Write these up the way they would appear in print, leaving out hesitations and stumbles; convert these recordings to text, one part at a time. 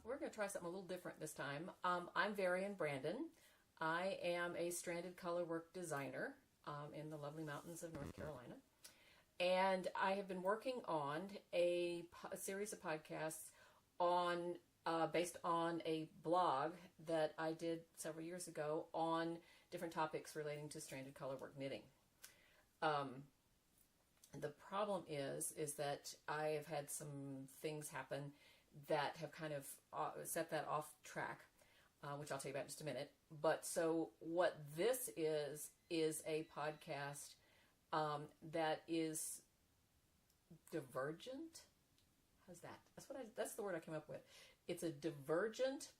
We're going to try something a little different this time. I'm Varian Brandon. I am a stranded colorwork designer in the lovely mountains of North Carolina. And I have been working on a series of podcasts on based on a blog that I did several years ago on different topics relating to stranded colorwork knitting. The problem is that I have had some things happen that have kind of set that off track, which I'll tell you about in just a minute. But so what this is a podcast that is divergent. How's that? That's the word I came up with. It's a divergent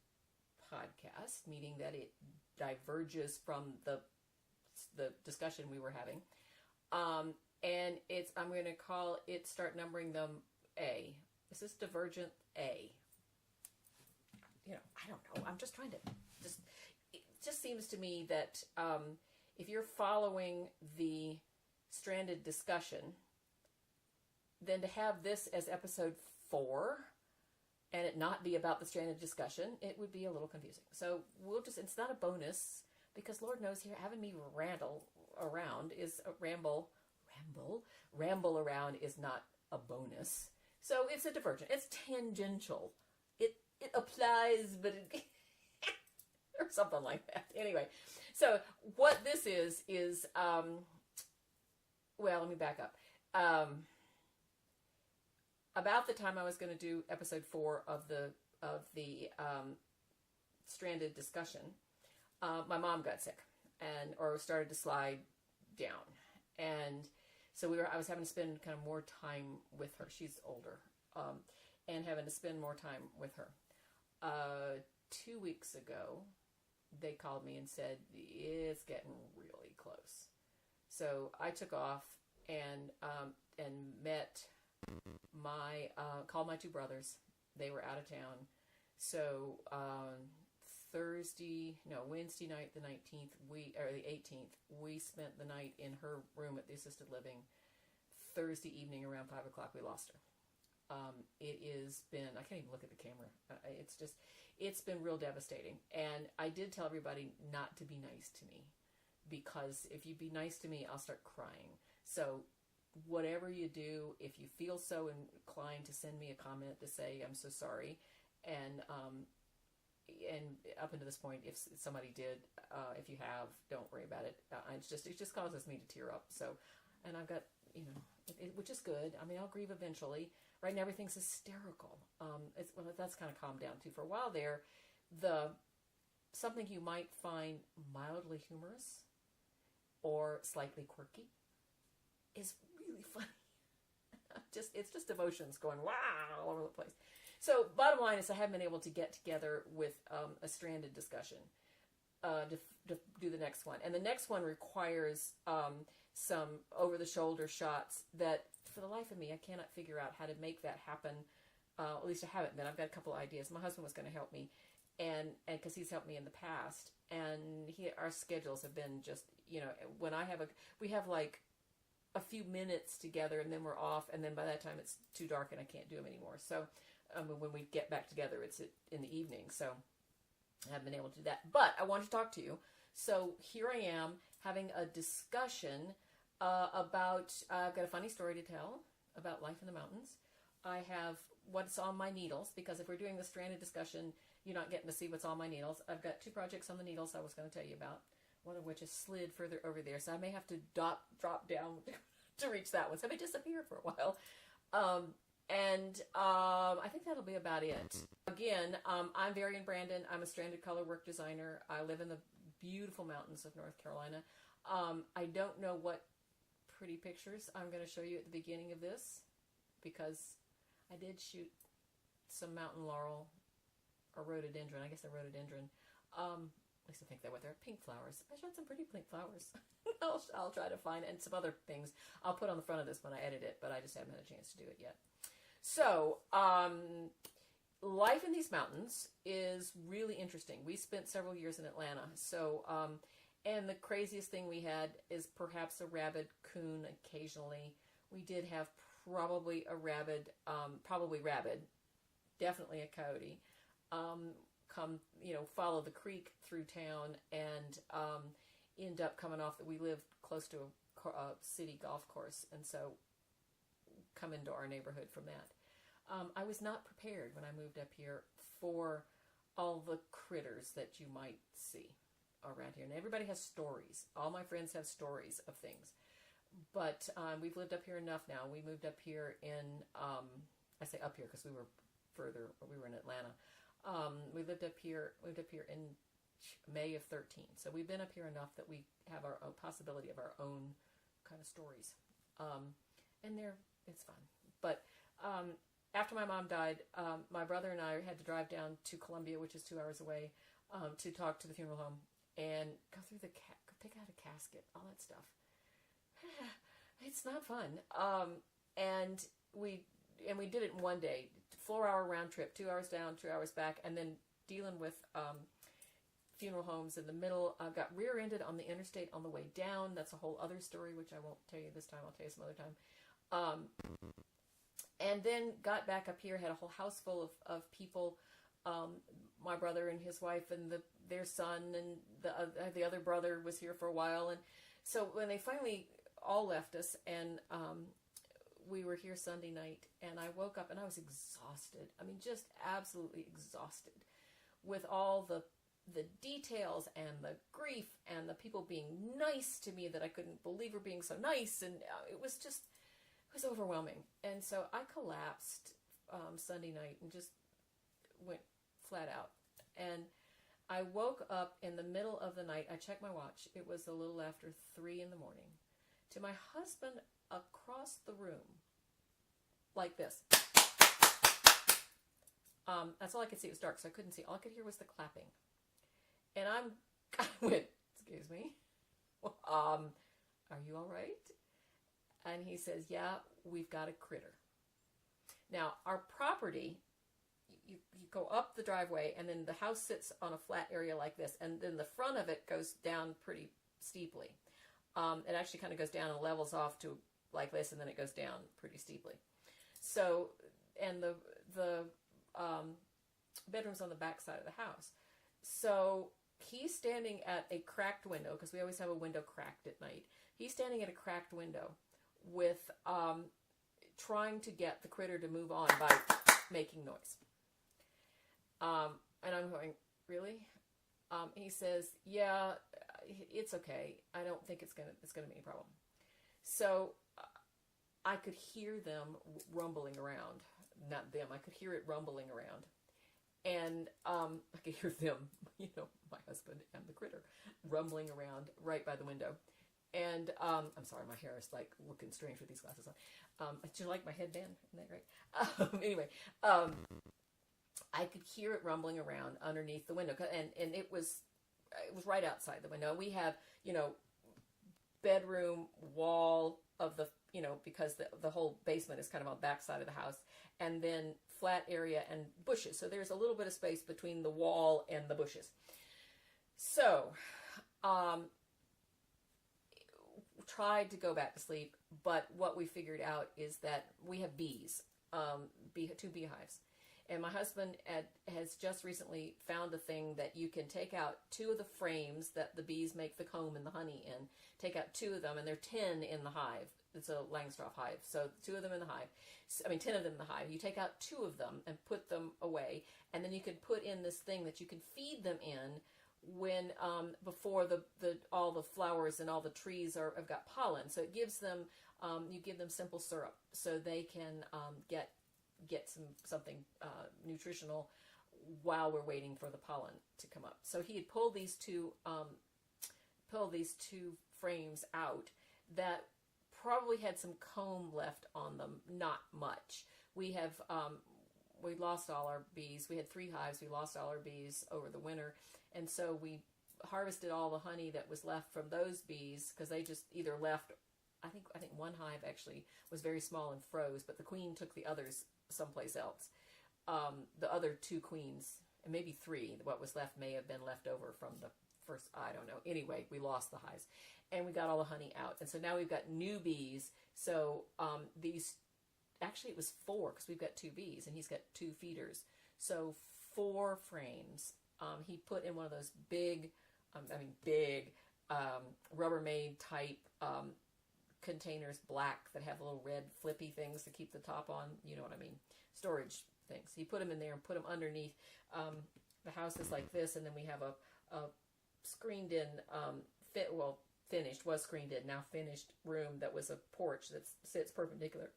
podcast, meaning that it diverges from the discussion we were having. And I'm going to call it, start numbering them A. This is Divergent A. I don't know. I'm just trying to, it just seems to me that if you're following the stranded discussion, then to have this as episode 4 and it not be about the stranded discussion, it would be a little confusing. So it's not a bonus, because Lord knows here, having me ramble around is not a bonus. So it's a divergent. It's tangential. It applies, but it or something like that. Anyway, so what this is well, let me back up. About the time I was going to do episode 4 of the stranded discussion, my mom got sick or started to slide down, and so I was having to spend kind of more time with her. She's older, and having to spend more time with her. 2 weeks ago, they called me and said, it's getting really close. So I took off and met called my 2 brothers. They were out of town. So Wednesday night, the 19th, the 18th, we spent the night in her room at the assisted living. Thursday evening around 5 o'clock, we lost her. It has been, I can't even look at the camera. It's been real devastating. And I did tell everybody not to be nice to me, because if you be nice to me, I'll start crying. So whatever you do, if you feel so inclined to send me a comment to say, I'm so sorry. And up until this point, if somebody did, if you have, don't worry about it. It just causes me to tear up. So, and I've got, which is good. I mean, I'll grieve eventually. Right now, everything's hysterical. That's kind of calmed down too. For a while there, something you might find mildly humorous or slightly quirky is really funny. It's just emotions going wow all over the place. So bottom line is I haven't been able to get together with a stranded discussion to do the next one. And the next one requires some over-the-shoulder shots that, for the life of me, I cannot figure out how to make that happen. At least I haven't been. I've got a couple of ideas. My husband was going to help me, and because he's helped me in the past, and our schedules have been just, when we have like a few minutes together, and then we're off, and then by that time it's too dark and I can't do them anymore. So when we get back together, it's in the evening. So I haven't been able to do that. But I wanted to talk to you. So here I am having a discussion about, I've got a funny story to tell about life in the mountains. I have what's on my needles, because if we're doing the stranded discussion, you're not getting to see what's on my needles. I've got 2 projects on the needles I was going to tell you about, one of which is slid further over there. So I may have to drop down to reach that one. So I may disappear for a while. I think that'll be about it. Again, I'm Varian Brandon. I'm a stranded colorwork designer. I live in the beautiful mountains of North Carolina. I don't know what pretty pictures I'm going to show you at the beginning of this, because I did shoot some mountain laurel or rhododendron. I guess they're rhododendron. At least I think they're what they're. Pink flowers. I shot some pretty pink flowers. I'll try to find, and some other things I'll put on the front of this when I edit it, but I just haven't had a chance to do it yet. So, life in these mountains is really interesting. We spent several years in Atlanta. So, and the craziest thing we had is perhaps a rabid coon occasionally. We did have probably a rabid, definitely a coyote. come, follow the creek through town and end up coming off that we live close to a city golf course, and so come into our neighborhood from that. I was not prepared when I moved up here for all the critters that you might see around here. And everybody has stories. All my friends have stories of things. But we've lived up here enough now. We moved up here in, I say up here because we were in Atlanta. We moved up here in May of 13. So we've been up here enough that we have our own possibility of our own kind of stories. And it's fun. But after my mom died, my brother and I had to drive down to Columbia, which is 2 hours away, to talk to the funeral home and go through pick out a casket, all that stuff. It's not fun. And we did it in one day, 4-hour round trip, 2 hours down, 2 hours back, and then dealing with funeral homes in the middle. I got rear-ended on the interstate on the way down. That's a whole other story, which I won't tell you this time. I'll tell you some other time. And then got back up here, had a whole house full of people, my brother and his wife and their son, and the other brother was here for a while. And so when they finally all left us, and we were here Sunday night, and I woke up and I was exhausted. I mean, just absolutely exhausted with all the details and the grief and the people being nice to me that I couldn't believe were being so nice. And it was overwhelming. And so I collapsed Sunday night and just went flat out. And I woke up in the middle of the night. I checked my watch. It was a little after 3 a.m. to my husband across the room, like this. That's all I could see. It was dark, so I couldn't see. All I could hear was the clapping. And I went, excuse me, are you all right? And he says, yeah, we've got a critter. Now, our property, you go up the driveway, and then the house sits on a flat area like this, and then the front of it goes down pretty steeply. It actually kind of goes down and levels off to like this, and then it goes down pretty steeply. So, and the bedroom's on the back side of the house. So he's standing at a cracked window, because we always have a window cracked at night. He's standing at a cracked window with trying to get the critter to move on by making noise. And I'm going, really? He says, yeah, it's okay. I don't think it's gonna be any problem. So I could hear them rumbling around. Not them. I could hear it rumbling around. And I could hear them, my husband and the critter, rumbling around right by the window. And I'm sorry, my hair is like looking strange with these glasses on. Do you like my headband? Isn't that great? Anyway, I could hear it rumbling around underneath the window, and it was right outside the window. We have, bedroom wall of the, because the whole basement is kind of on the back side of the house, and then flat area and bushes. So there's a little bit of space between the wall and the bushes. So, tried to go back to sleep, but what we figured out is that we have bees, 2 beehives. And my husband has just recently found a thing that you can take out 2 of the frames that the bees make the comb and the honey in. Take out 2 of them, and there are 10 in the hive. It's a Langstroth hive, so 2 of them in the hive. 10 of them in the hive. You take out 2 of them and put them away, and then you can put in this thing that you can feed them in when before all the flowers and all the trees have got pollen. So it gives them, you give them simple syrup so they can get something nutritional while we're waiting for the pollen to come up. So he had pulled these two frames out that probably had some comb left on them, not much. We lost all our bees. We had 3 hives. We lost all our bees over the winter, and so we harvested all the honey that was left from those bees, because they just either left. I think one hive actually was very small and froze, but the queen took the others someplace else. The other 2 queens, and maybe 3, what was left may have been left over from the first, I don't know. Anyway, we lost the hives, and we got all the honey out. And so now we've got new bees. So actually it was 4, because we've got 2 bees, and he's got 2 feeders. So 4 frames. He put in one of those big, big Rubbermaid type containers, black, that have little red flippy things to keep the top on. You know what I mean? Storage things. He put them in there and put them underneath. The house is like this, and then we have a screened in, was screened in, now finished room that was a porch that sits perpendicular,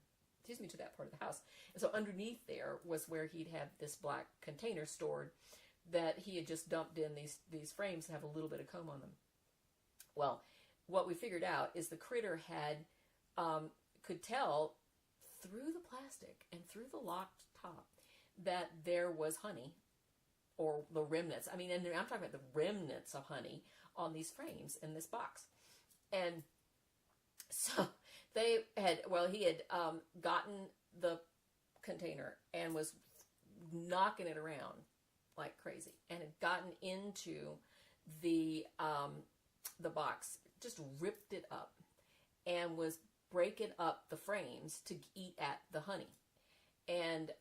to that part of the house. And so underneath there was where he'd have this black container stored that he had just dumped in these frames to have a little bit of comb on them. Well, what we figured out is the critter had, could tell through the plastic and through the locked top that there was honey, or the remnants. And I'm talking about the remnants of honey on these frames in this box. And so he had gotten the container and was knocking it around like crazy, and had gotten into the box, just ripped it up, and was breaking up the frames to eat at the honey. And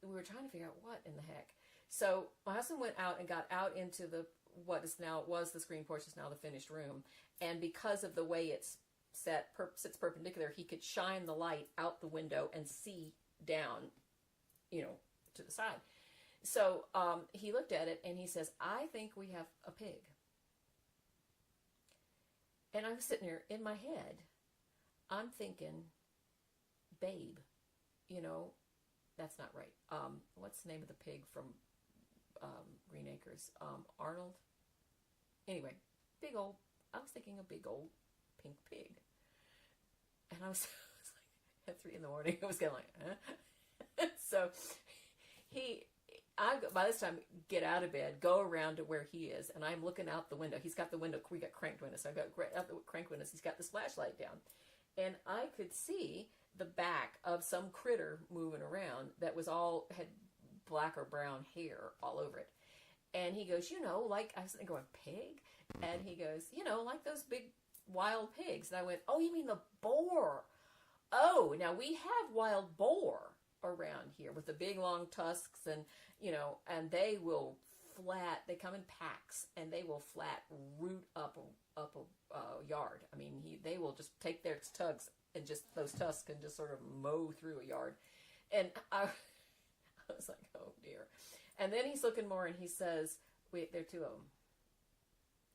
we were trying to figure out what in the heck. So my husband went out and got out into was the screen porch, is now the finished room. And because of the way it's sits perpendicular, he could shine the light out the window and see down, to the side. So he looked at it and he says, "I think we have a pig." And I'm sitting here in my head, I'm thinking, babe, that's not right. What's the name of the pig from Green Acres? Arnold? Anyway, I was thinking a big old pink pig. And I was like, at 3 a.m, I was kind of like, huh? So I by this time get out of bed, go around to where he is, and I'm looking out the window. He's got the window, we got cranked windows, so I've got out the cranked windows. He's got this flashlight down, and I could see the back of some critter moving around that had black or brown hair all over it. And he goes, like, I was going, pig? And he goes, like those big wild pigs. And I went, oh, you mean the boar? Oh, now we have wild boar around here with the big long tusks, and and they will they come in packs, and they will flat root up a yard. They will just take their tugs, and just those tusks can just sort of mow through a yard. And I was like, oh dear. And then he's looking more, and he says, wait, there are 2 of them.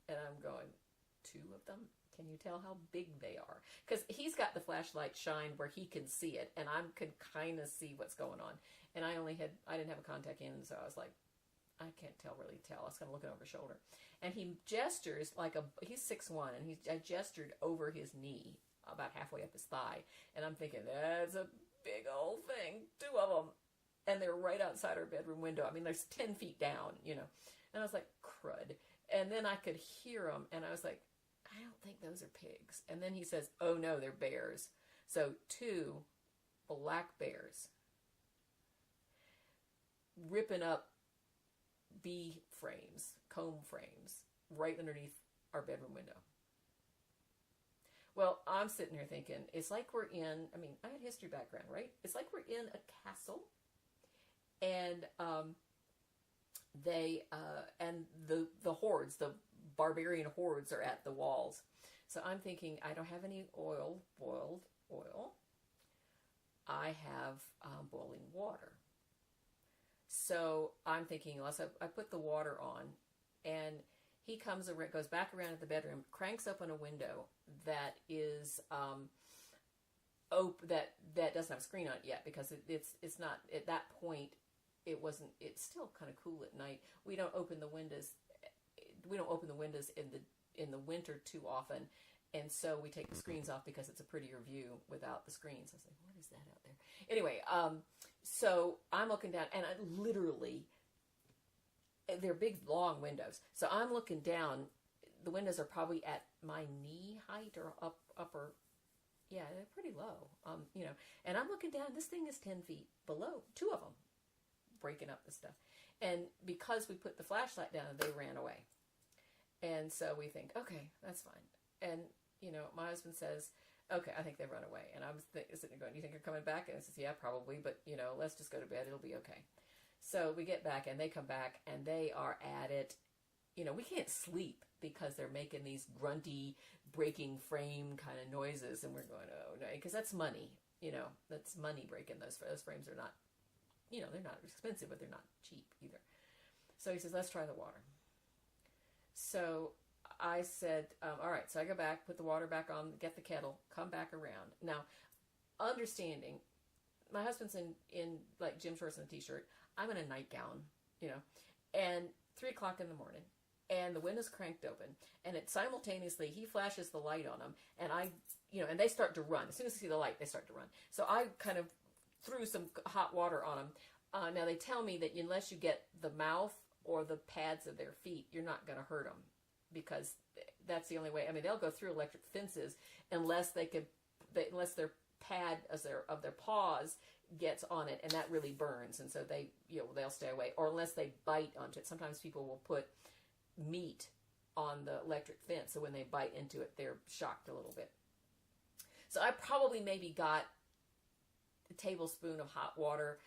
And I'm going, 2 of them? Can you tell how big they are? Because he's got the flashlight shined where he can see it, and I can kind of see what's going on. And I didn't have a contact in, so I was like, I can't really tell. I was kind of looking over his shoulder. And he gestures he's 6'1", and I gestured over his knee, about halfway up his thigh. And I'm thinking, that's a big old thing, 2 of them. And they're right outside our bedroom window. There's 10 feet down, And I was like, crud. And then I could hear them, and I was like, I don't think those are pigs. And then he says, oh no, they're bears. So 2 black bears ripping up comb frames, right underneath our bedroom window. Well, I'm sitting here thinking, it's like we're in, I had history background, right? It's like we're in a castle, and the hordes, the barbarian hordes, are at the walls. So I'm thinking, I don't have any boiled oil. I have boiling water. So I'm thinking, unless I put the water on, and he goes back around to the bedroom, cranks open a window that is that doesn't have a screen on it yet, because it's not at that point. It's still kind of cool at night. We don't open the windows in the winter too often, and so we take the screens off because it's a prettier view without the screens. I was like, what is that out there? Anyway, so I'm looking down, and they're big, long windows. So I'm looking down. The windows are probably at my knee height or upper. Yeah, they're pretty low. And I'm looking down. This thing is 10 feet below. 2 of them breaking up the stuff. And because we put the flashlight down, they ran away. And so we think, okay, that's fine. And, my husband says, okay, I think they've run away. And I was sitting there going, do you think you're coming back? And I says, yeah, probably. But, let's just go to bed. It'll be okay. So we get back and they come back and they are at it. You know, we can't sleep because they're making these grunty, breaking frame kind of noises. And we're going, oh no, because that's money. You know, that's money breaking those. Those frames are not, you know, they're not expensive, but they're not cheap either. So he says, let's try the water. So I said, all right. So I go back, put the water back on, get the kettle, come back around. Now, understanding, my husband's in like gym shorts and a t-shirt. I'm in a nightgown, you know, and 3 o'clock in the morning, and the window's cranked open, and it simultaneously, he flashes the light on them, and I, you know, and they start to run. As soon as they see the light, they start to run. So I kind of threw some hot water on them. Now they tell me that unless you get the mouth or the pads of their feet, you're not going to hurt them, because that's the only way. I mean, they'll go through electric fences unless unless their pad of their paws gets on it, and that really burns, and so they, you know, they'll stay away, or unless they bite onto it. Sometimes people will put meat on the electric fence, so when they bite into it, they're shocked a little bit. So I probably maybe got a tablespoon of hot water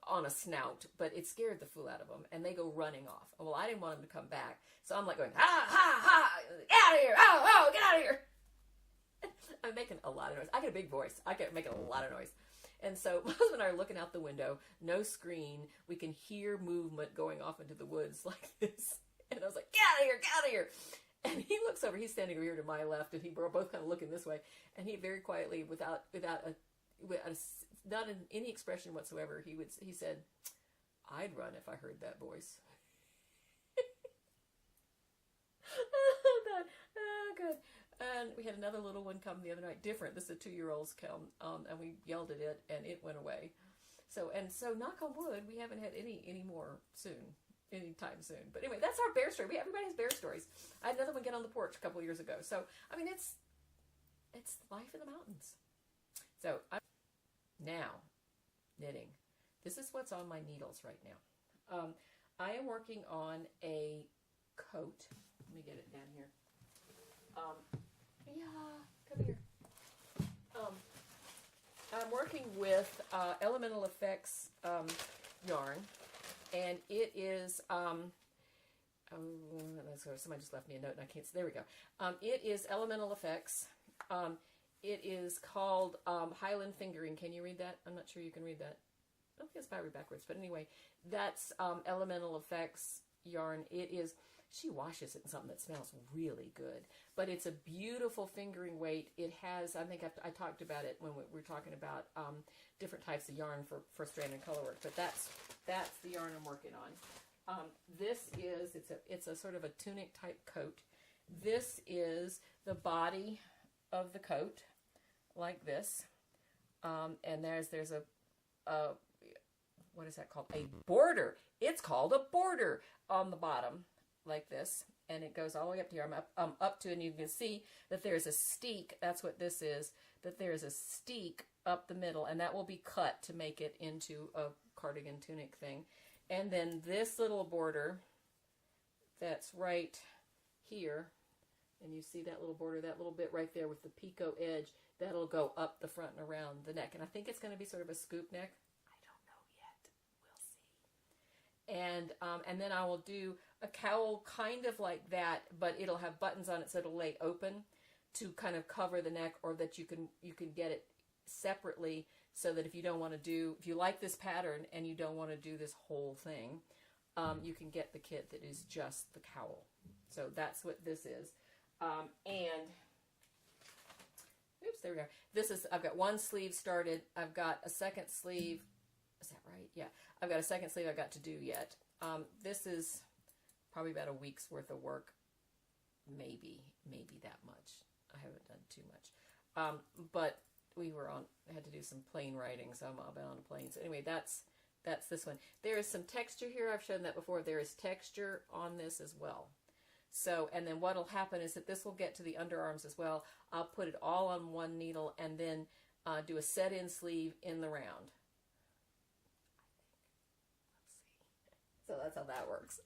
on a snout, but it scared the fool out of them, and they go running off. Well, I didn't want them to come back, so I'm like going, ha, ha, ha, get out of here, oh, get out of here. I'm making a lot of noise. I got a big voice. I get making a lot of noise. And so my husband and I are looking out the window, no screen. We can hear movement going off into the woods like this. And I was like, get out of here, get out of here. And he looks over, he's standing over here to my left, and we're both kind of looking this way. And he very quietly, without not in any expression whatsoever, he said, I'd run if I heard that voice. Oh, God. Oh, God. And we had another little one come the other night, different. This is a 2-year-old's come, and we yelled at it, and it went away. So knock on wood, we haven't had any more anytime soon. But anyway, that's our bear story. Everybody has bear stories. I had another one get on the porch a couple of years ago. So, I mean, it's life in the mountains. So, now, knitting. This is what's on my needles right now. I am working on a coat. Let me get it down here. Come here. I'm working with Elemental Effects yarn, and it is, let's go. Somebody just left me a note, and I can't see. There we go. It is Elemental Effects. It is called Highland Fingering. Can you read that? I'm not sure you can read that. I don't think it's probably backwards, but anyway, that's Elemental Effects yarn. It is. She washes it in something that smells really good. But it's a beautiful fingering weight. It has, I think I talked about it when we were talking about different types of yarn for strand and color work. But that's the yarn I'm working on. This is, it's a sort of a tunic type coat. This is the body of the coat, like this. And there's a what is that called? A border. It's called a border on the bottom, like this, and it goes all the way up to here. I'm up to, and you can see that there's a steek. That's what this is. That there is a steek up the middle, and that will be cut to make it into a cardigan tunic thing. And then this little border that's right here, and you see that little border, that little bit right there with the picot edge, that'll go up the front and around the neck. And I think it's going to be sort of a scoop neck. And then I will do a cowl kind of like that, but it'll have buttons on it, so it'll lay open to kind of cover the neck, or that you can get it separately, so that if you like this pattern and you don't want to do this whole thing, you can get the kit that is just the cowl. So that's what this is. And oops, there we are. I've got one sleeve started. I've got a second sleeve. Is that right? Yeah. I've got a second sleeve I've got to do yet. This is probably about a week's worth of work. Maybe that much. I haven't done too much. But I had to do some plane writing, so I'm on a plane. So anyway, that's this one. There is some texture here. I've shown that before. There is texture on this as well. So, and then what'll happen is that this will get to the underarms as well. I'll put it all on one needle and then do a set-in sleeve in the round. So that's how that works.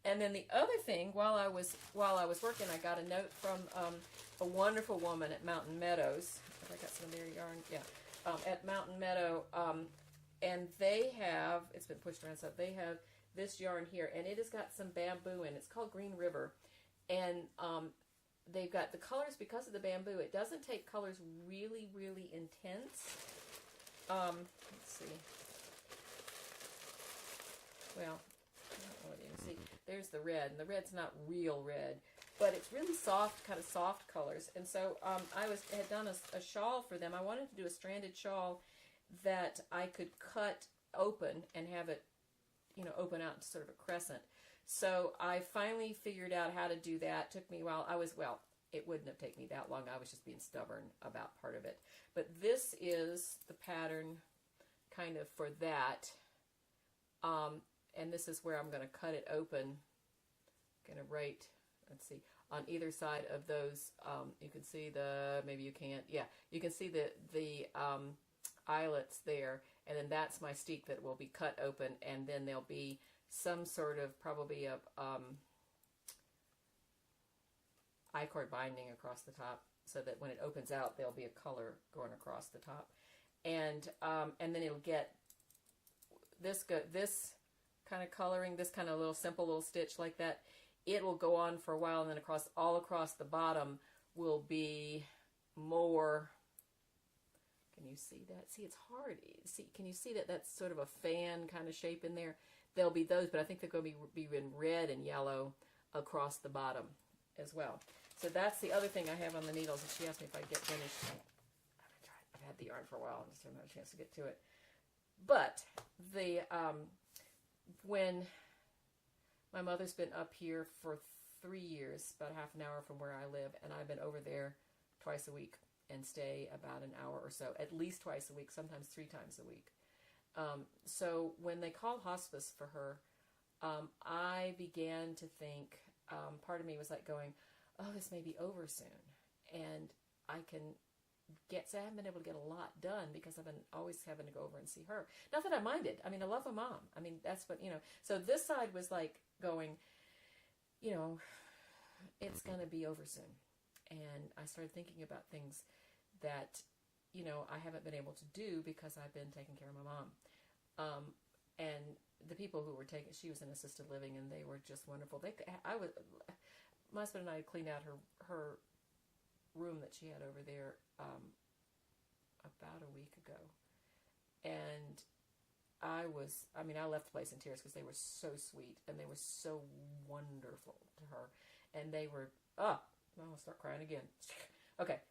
And then the other thing, while I was working, I got a note from a wonderful woman at Mountain Meadows. Have I got some of their yarn? Yeah. At Mountain Meadow, And they have, it's been pushed around, so they have this yarn here, and it has got some bamboo in it. It's called Green River. And they've got the colors because of the bamboo. It doesn't take colors really, really intense. Let's see. Well, I don't know what you can see. There's the red, and the red's not real red, but it's really soft, kind of soft colors. And so I had done a shawl for them. I wanted to do a stranded shawl that I could cut open and have it, open out to sort of a crescent. So I finally figured out how to do that. It took me a while. It wouldn't have taken me that long. I was just being stubborn about part of it. But this is the pattern kind of for that. And this is where I'm going to cut it open. Going to write, let's see, on either side of those, you can see maybe you can't, yeah, you can see the eyelets there, and then that's my steek that will be cut open, and then there'll be some sort of, probably a I-cord binding across the top, so that when it opens out, there'll be a color going across the top, and then it'll get this kind of coloring, this kind of simple little stitch like that. It will go on for a while, and then all across the bottom will be more. Can you see that? See, it's hard. See, can you see that that's sort of a fan kind of shape in there? There'll be those, but I think they're going to be in red and yellow across the bottom as well. So that's the other thing I have on the needles. And she asked me if I'd get finished. I've had the yarn for a while. I just haven't had a chance to get to it. But when my mother's been up here for 3 years, about half an hour from where I live, and I've been over there twice a week and stay about an hour or so, at least twice a week, sometimes 3 times a week. So when they called hospice for her, I began to think, part of me was like going, oh, this may be over soon. And I haven't been able to get a lot done because I've been always having to go over and see her. Not that I minded. I mean, I love a mom. I mean, that's what, So this side was like going, it's going to be over soon. And I started thinking about things that, I haven't been able to do because I've been taking care of my mom. And the people who were she was in assisted living, and they were just wonderful. My husband and I cleaned out her room that she had over there about a week ago. And I left the place in tears because they were so sweet and they were so wonderful to her. And they were, I'll start crying again. Okay,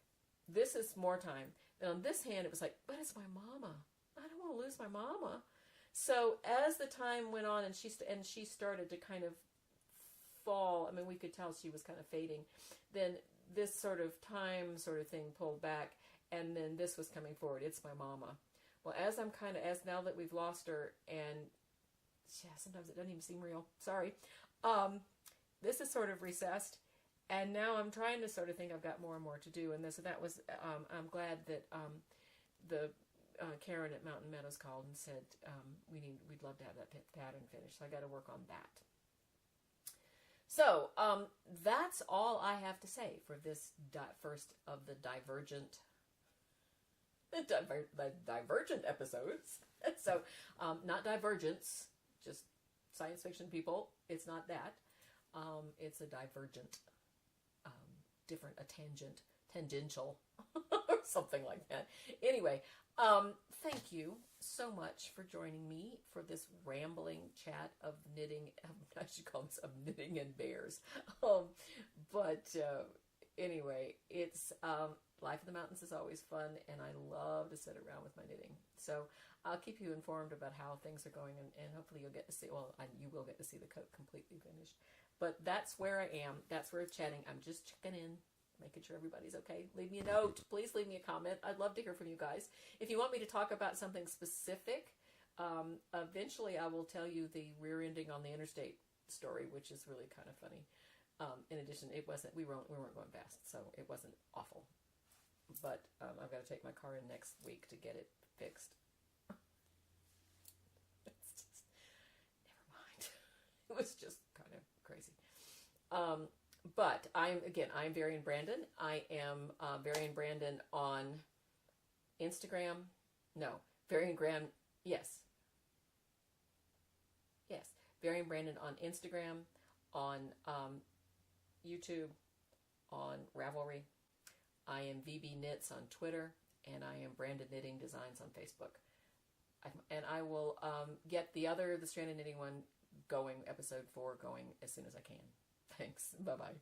this is more time. And on this hand, it was like, but it's my mama. I don't want to lose my mama. So as the time went on and she started to kind of fall, I mean, we could tell she was kind of fading, then this sort of time sort of thing pulled back, and then this was coming forward. It's my mama. Well, as now that we've lost her, and sometimes it doesn't even seem real. Sorry. This is sort of recessed, and now I'm trying to sort of think I've got more and more to do. And that was, I'm glad that the Karen at Mountain Meadows called and said we'd love to have that pattern finished. So I got to work on that. So that's all I have to say for this first of the divergent episodes. So not divergence, just science fiction people. It's not that. It's a divergent, different, tangential, or something like that. Anyway, thank you so much for joining me for this rambling chat of knitting. I should call this of knitting and bears. Anyway, it's Life in the Mountains is always fun, and I love to sit around with my knitting. So I'll keep you informed about how things are going, and hopefully you'll get to see. You will get to see the coat completely finished. But that's where I am. That's where I'm chatting. I'm just checking in, making sure everybody's okay. Leave me a note. Please leave me a comment. I'd love to hear from you guys. If you want me to talk about something specific, eventually I will tell you the rear-ending on the interstate story, which is really kind of funny. In addition, we weren't going fast, so it wasn't awful. But I've got to take my car in next week to get it fixed. It's just, never mind. It was just kind of crazy. But I'm Varian Brandon. I am Varian Brandon on Instagram. No, Varian Yes. Yes. Varian Brandon on Instagram, on YouTube, on Ravelry. I am VB Knits on Twitter, and I am Brandon Knitting Designs on Facebook. And I will get the Stranded Knitting one going, episode 4 going as soon as I can. Thanks. Bye-bye.